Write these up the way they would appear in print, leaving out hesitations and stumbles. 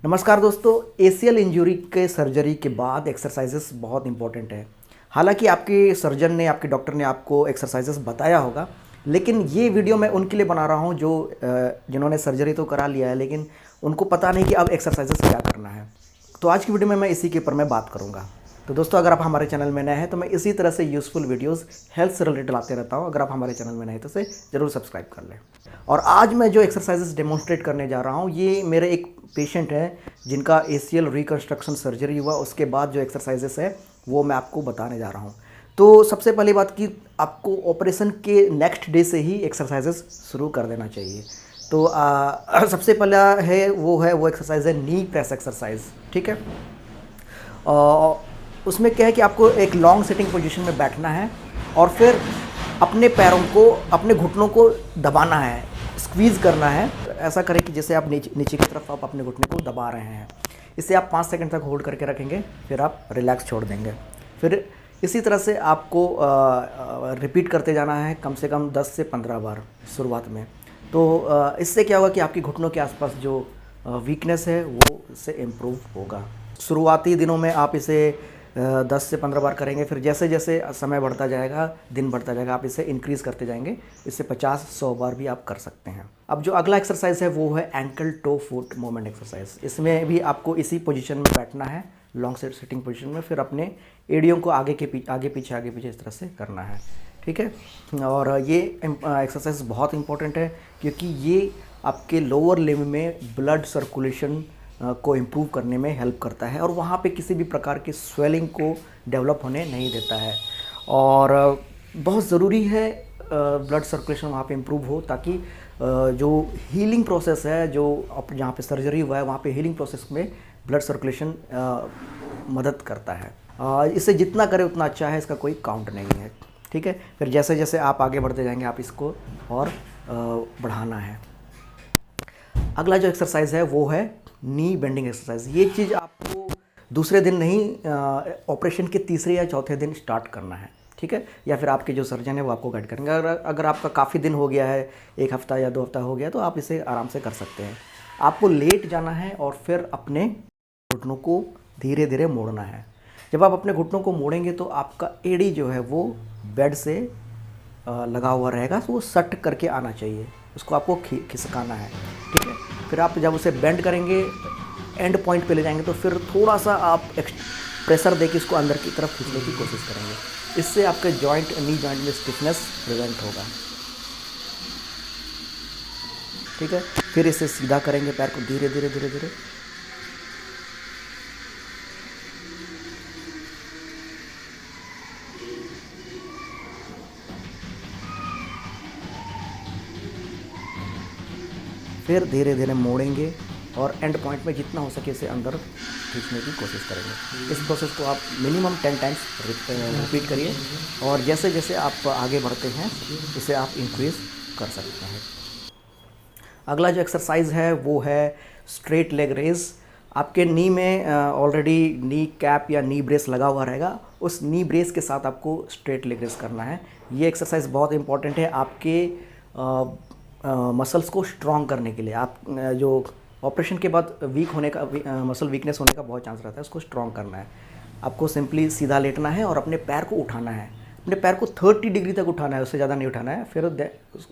नमस्कार दोस्तों। ACL injury के सर्जरी के बाद एक्सरसाइजेस बहुत इंपॉर्टेंट है। हालांकि आपके सर्जन ने, आपके डॉक्टर ने आपको एक्सरसाइजेस बताया होगा, लेकिन ये वीडियो मैं उनके लिए बना रहा हूँ जो जिन्होंने सर्जरी तो करा लिया है लेकिन उनको पता नहीं कि अब एक्सरसाइजेस क्या करना है। तो आज की वीडियो में मैं इसी के ऊपर मैं बात करूँगा। तो दोस्तों, अगर आप हमारे चैनल में नए हैं तो मैं इसी तरह से यूज़फुल वीडियोस हेल्थ से रिलेटेड लाते रहता हूँ। अगर आप हमारे चैनल में नए हैं तो इसे ज़रूर सब्सक्राइब कर लें। और आज मैं जो एक्सरसाइजेस डेमोन्स्ट्रेट करने जा रहा हूँ, ये मेरे एक पेशेंट हैं जिनका एसीएल रिकंस्ट्रक्शन सर्जरी हुआ, उसके बाद जो एक्सरसाइजेस है वो मैं आपको बताने जा रहा हूँ। तो सबसे पहली बात कि आपको ऑपरेशन के नेक्स्ट डे से ही एक्सरसाइजेस शुरू कर देना चाहिए। तो सबसे पहला है वो एक्सरसाइज है नी प्रेस एक्सरसाइज। ठीक है। उसमें क्या है कि आपको एक लॉन्ग सिटिंग पोजीशन में बैठना है और फिर अपने पैरों को, अपने घुटनों को दबाना है, स्क्वीज़ करना है। ऐसा करें कि जैसे आप नीचे की तरफ आप अपने घुटने को दबा रहे हैं। इसे आप 5 सेकंड तक होल्ड करके रखेंगे, फिर आप रिलैक्स छोड़ देंगे। फिर इसी तरह से आपको रिपीट करते जाना है कम से कम 10 से 15 बार शुरुआत में। तो इससे क्या होगा कि आपकी घुटनों के आसपास जो वीकनेस है वो इससे इम्प्रूव होगा। शुरुआती दिनों में आप इसे 10 से 15 बार करेंगे, फिर जैसे जैसे समय बढ़ता जाएगा, दिन बढ़ता जाएगा, आप इसे इंक्रीज़ करते जाएंगे। इससे 50-100 बार भी आप कर सकते हैं। अब जो अगला एक्सरसाइज है वो है ankle toe foot movement exercise. इसमें भी आपको इसी पोजीशन में बैठना है, लॉन्ग सिटिंग पोजीशन में, फिर अपने एड़ियों को आगे पीछे इस तरह से करना है। ठीक है। और ये एक्सरसाइज बहुत इंपॉर्टेंट है क्योंकि ये आपके लोअर लिम्ब में ब्लड सर्कुलेशन को इम्प्रूव करने में हेल्प करता है और वहाँ पे किसी भी प्रकार की स्वेलिंग को डेवलप होने नहीं देता है। और बहुत ज़रूरी है ब्लड सर्कुलेशन वहाँ पे इम्प्रूव हो, ताकि जो हीलिंग प्रोसेस है, जो जहाँ पे सर्जरी हुआ है वहाँ पे हीलिंग प्रोसेस में ब्लड सर्कुलेशन मदद करता है। इसे जितना करें उतना अच्छा है, इसका कोई काउंट नहीं है। ठीक है। फिर जैसे जैसे आप आगे बढ़ते जाएंगे आप इसको और बढ़ाना है। अगला जो एक्सरसाइज है वो है नी बेंडिंग एक्सरसाइज। ये चीज़ आपको दूसरे दिन नहीं, ऑपरेशन के तीसरे या चौथे दिन स्टार्ट करना है। ठीक है। या फिर आपके जो सर्जन है वो आपको गाइड करेंगे। अगर आपका काफ़ी दिन हो गया है, 1 हफ्ता या 2 हफ्ता हो गया, तो आप इसे आराम से कर सकते हैं। आपको लेट जाना है और फिर अपने घुटनों को धीरे धीरे मोड़ना है। जब आप अपने घुटनों को मोड़ेंगे तो आपका एड़ी जो है वो बेड से लगा हुआ रहेगा, तो वो सट करके आना चाहिए, उसको आपको खिसकाना है। ठीक है। फिर आप जब उसे बेंड करेंगे, एंड पॉइंट पे ले जाएंगे, तो फिर थोड़ा सा आप प्रेशर देके इसको अंदर की तरफ खींचने की कोशिश करेंगे। इससे आपके जॉइंट, नी जॉइंट में स्टिफनेस प्रिवेंट होगा। ठीक है। फिर इसे सीधा करेंगे, पैर को धीरे धीरे धीरे धीरे। फिर धीरे धीरे मोड़ेंगे और एंड पॉइंट में जितना हो सके इसे अंदर खींचने की कोशिश करेंगे। इस प्रोसेस को आप मिनिमम 10 टाइम्स रिपीट करिए और जैसे जैसे आप आगे बढ़ते हैं इसे आप इंक्रीज़ कर सकते हैं। अगला जो एक्सरसाइज है वो है स्ट्रेट लेग रेज। आपके नी में ऑलरेडी नी कैप या नी ब्रेस लगा हुआ रहेगा, उस नी ब्रेस के साथ आपको स्ट्रेट लेग रेज करना है। ये एक्सरसाइज बहुत इंपॉर्टेंट है आपके मसल्स को स्ट्रॉन्ग करने के लिए। आप जो ऑपरेशन के बाद वीक होने का, मसल वीकनेस होने का बहुत चांस रहता है, उसको स्ट्रॉन्ग करना है। आपको सिंपली सीधा लेटना है और अपने पैर को उठाना है। अपने पैर को 30 डिग्री तक उठाना है, उससे ज़्यादा नहीं उठाना है। फिर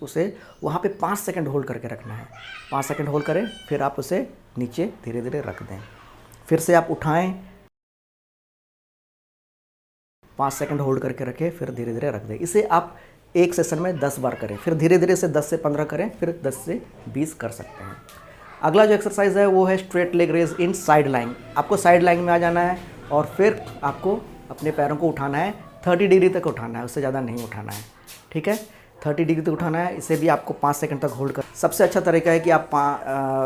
उसे वहाँ पे 5 सेकंड होल्ड करके रखना है। 5 सेकंड होल्ड करें, फिर आप उसे नीचे धीरे धीरे रख दें। फिर से आप उठाएँ, 5 सेकंड होल्ड करके रखें, फिर धीरे धीरे रख दें। इसे आप एक सेशन में 10 बार करें, फिर धीरे धीरे से 10 से 15 करें, फिर 10 से 20 कर सकते हैं। अगला जो एक्सरसाइज है वो है स्ट्रेट लेग रेज इन साइड लाइन। आपको साइड लाइन में आ जाना है और फिर आपको अपने पैरों को उठाना है, 30 डिग्री तक उठाना है, उससे ज़्यादा नहीं उठाना है। ठीक है। 30 डिग्री तक उठाना है। इसे भी आपको 5 सेकंड तक होल्ड कर। सबसे अच्छा तरीका है कि आप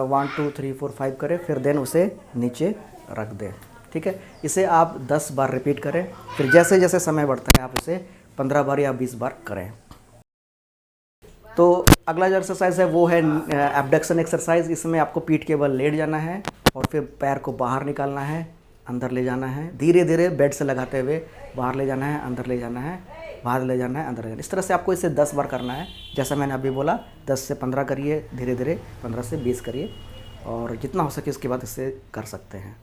1 2 3 4 5 करें, फिर देन उसे नीचे रख दें। ठीक है। इसे आप 10 बार रिपीट करें, फिर जैसे जैसे समय बढ़ता है आप इसे 15 बार या 20 बार करें। तो अगला जो एक्सरसाइज है वो है एब्डक्शन एक्सरसाइज। इसमें आपको पीठ के बल लेट जाना है और फिर पैर को बाहर निकालना है, अंदर ले जाना है, धीरे धीरे बेड से लगाते हुए बाहर ले जाना है, अंदर ले जाना है, बाहर ले जाना है, अंदर ले जाना है। इस तरह से आपको इसे 10 बार करना है। जैसा मैंने अभी बोला, 10 से 15 करिए, धीरे धीरे 15 से 20 करिए। और जितना हो सके उसके बाद इससे कर सकते हैं।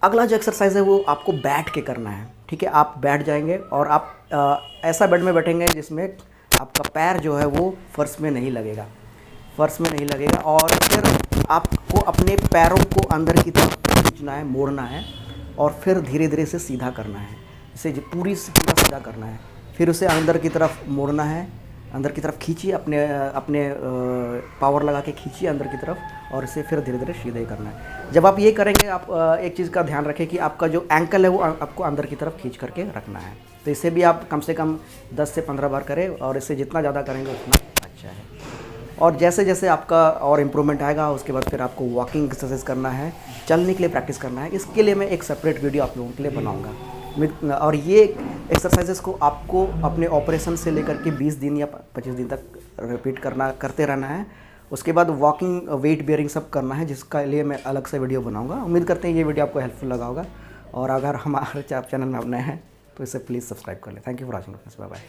अगला जो एक्सरसाइज है वो आपको बैठ के करना है। ठीक है, आप बैठ जाएंगे और आप ऐसा बेड में बैठेंगे जिसमें आपका पैर जो है वो फर्श में नहीं लगेगा, और फिर आपको अपने पैरों को अंदर की तरफ खींचना है, मोड़ना है और फिर धीरे धीरे से सीधा करना है। इसे पूरा सीधा करना है, फिर उसे अंदर की तरफ मोड़ना है, अंदर की तरफ खींचिए, अपने पावर लगा के खींचिए अंदर की तरफ, और इसे फिर धीरे धीरे सीधे करना है। जब आप ये करेंगे, आप एक चीज़ का ध्यान रखें कि आपका जो एंकल है वो आपको अंदर की तरफ खींच करके रखना है। तो इसे भी आप कम से कम 10 से 15 बार करें, और इसे जितना ज़्यादा करेंगे उतना अच्छा है। और जैसे जैसे आपका और इम्प्रूवमेंट आएगा, उसके बाद फिर आपको वॉकिंग एक्सरसाइज करना है, चलने के लिए प्रैक्टिस करना है। इसके लिए मैं एक सेपरेट वीडियो आप लोगों के लिए बनाऊँगा। और ये एक्सरसाइजेस को आपको अपने ऑपरेशन से लेकर के 20 दिन या 25 दिन तक रिपीट करते रहना है। उसके बाद वॉकिंग, वेट बेयरिंग सब करना है, जिसका लिए मैं अलग से वीडियो बनाऊंगा। उम्मीद करते हैं ये वीडियो आपको हेल्पफुल लगा होगा, और अगर हमारे चैनल में आप नए हैं तो इसे प्लीज़ सब्सक्राइब कर लें। Thank you for watching, bye bye.